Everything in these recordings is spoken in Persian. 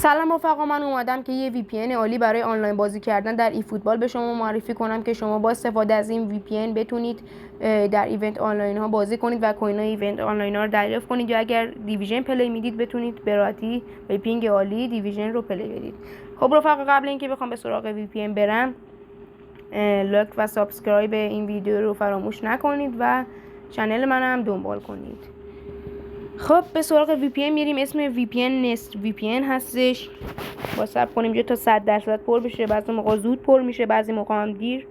سلام رفقا، من اومدم که یه VPN عالی برای آنلاین بازی کردن در فوتبال به شما معرفی کنم که شما با استفاده از این VPN بتونید در ایونت آنلاین ها بازی کنید و کوین های ایونت آنلاین ها رو دریافت کنید، یا اگر دیویژن پلی میدید بتونید به راحتی به پینگ عالی دیویژن رو پلی بدید. خب رفقا، قبل اینکه بخوام به سراغ VPN برم، لایک و سابسکرایب این ویدیو رو فراموش نکنید و چنل منم دنبال کنید. خب به سراغ VPN میریم. اسم VPN Nest VPN هستش. با صبر کنیم تا 100% پر بشه. بعضی موقع زود پر میشه، بعضی موقع هم دیر.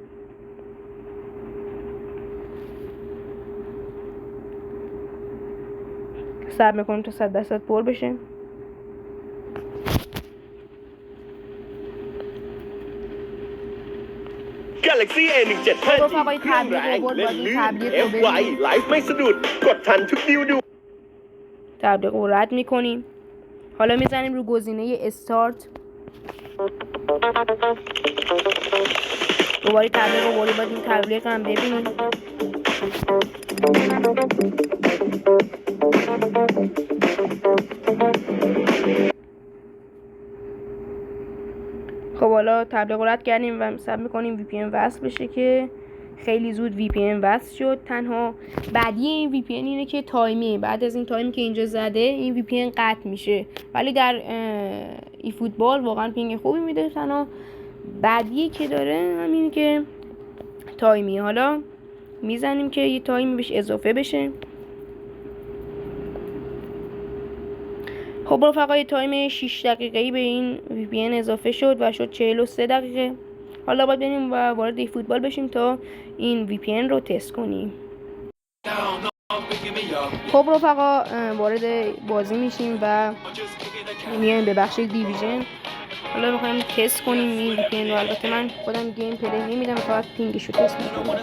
صبر میکنیم تا 100% پر بشه. Galaxy A175 เครื่องแรงเล่นลื่นเอฟไวไลฟ์ไม่สะดุดกดทันทุกดิวดู تبلیغ رو رد میکنیم. حالا میزنیم رو گزینه استارت. دوباره تبلیغ رو باید این تبلیغ هم ببینیم. خب حالا تبلیغ رو رد کردیم و صبر میکنیم VPN وصل بشه که خیلی زود VPN وصل شد. تنها بعدی این VPN اینه که تایمی، بعد از این تایمی که اینجا زده این VPN قطع میشه، ولی در ای فوتبال واقعا پینگ خوبی میده. تنها بعدی که داره همین که تایمی. حالا میزنیم که یه تایمی بهش اضافه بشه. خب رفقا، یه تایم 6 دقیقه‌ای به این VPN اضافه شد و شد 43 دقیقه. حالا باید بریم و وارد ای فوتبال بشیم تا این VPN رو تست کنیم. خب رفقا، وارد بازی میشیم و میایم به بخش دیویژن. حالا میخوایم تست کنیم این VPN رو. البته من خودم گیم پلی نمیدم، فقط پینگش رو تست میکنم.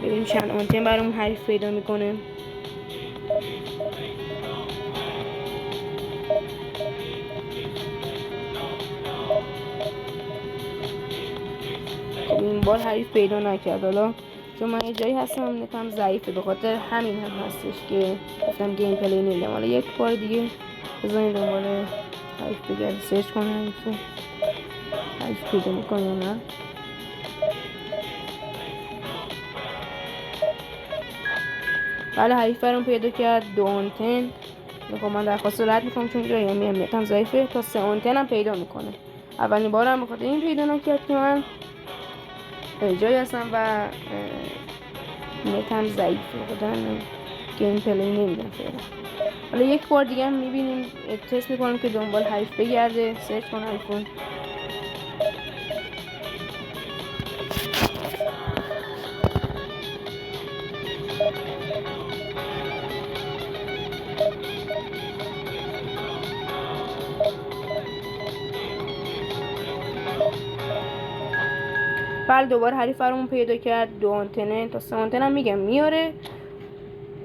ببینیم چند آنتن برامون حریف پیدا میکنه. این بار حریف پیدا نکرد. حالا چون من یه جایی هستم نتم ضعیفه، به خاطر همین هم هستش که گفتم گیم پلی نمیدم. حالا یک بار دیگه بزنید دنبال حریف بگرد، سرچ کنم حریف پیدا میکنه یا نه. بله، حریف برام پیدا کرد. 2 آنتن. خب من درخواست رد میکنم چون جایی هم نتم ضعیفه. تا 3 آنتن هم پیدا میکنه. اولین بارم به خاطر این پیدا نکرد که من جایی هستم و نتم ضعیفه، خودم گیم پلی نمیدم فعلا. حالا یک بار دیگه هم میبینیم، تست میکنم که دنبال حریف بگرده، سرچ کن حریفون. بله، دوباره حریف برامون پیدا کرد. 2 آنتنه تا 3 آنتن هم میگم میاره،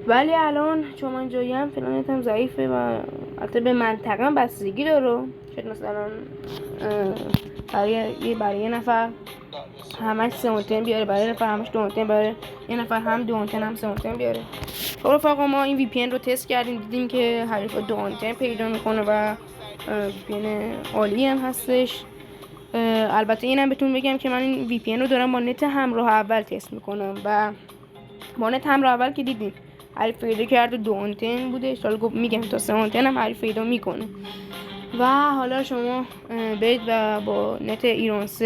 ولی الان چون من جایی هم فعلا نتم ضعیفه و البته به منطقه هم بستگی داره. شاید مثلا برای یه نفر همش 3 آنتن بیاره، برای یه نفر همش 2 آنتن بیاره، یه نفر هم 2 آنتن هم 3 آنتن بیاره. خب رفقا، ما این VPN رو تست کردیم، دیدیم که حریف 2 آنتن پیدا میکنه و VPN عالی هم هستش. البته اینم بهتون بگم که من این VPN رو دارم با نت همراه اول تست میکنم و با نت همراه اول که دیدیم حریف پیدا کرده 2 آنتن بوده. حالا میگم تا 3 آنتن هم حریف پیدا میکنه. و حالا شما برید و با نت ایران3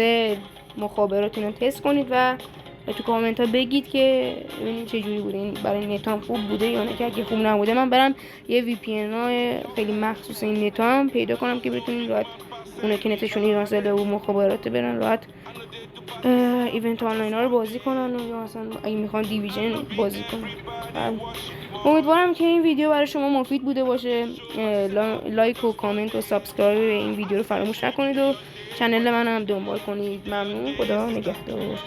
مخابراتون رو تست کنید و تو کامنت ها بگید که ببینید چه جوری بوده، این برای نتام خوب بوده یا نه. که اگه خوب نبوده من برم یه VPN های خیلی مخصوص این نتام پیدا کنم که بتونید راحت اونه که نتشون ایران3 و مخابرات برن راحت ایونت آنلاین ها رو بازی کنن، یا مثلا اگه میخوان دیویژن بازی کنن. امیدوارم که این ویدیو برای شما مفید بوده باشه. لایک و کامنت و سابسکرایب این ویدیو رو فراموش نکنید و چنل منم دنبال کنید. ممنون. خدا نگهدار.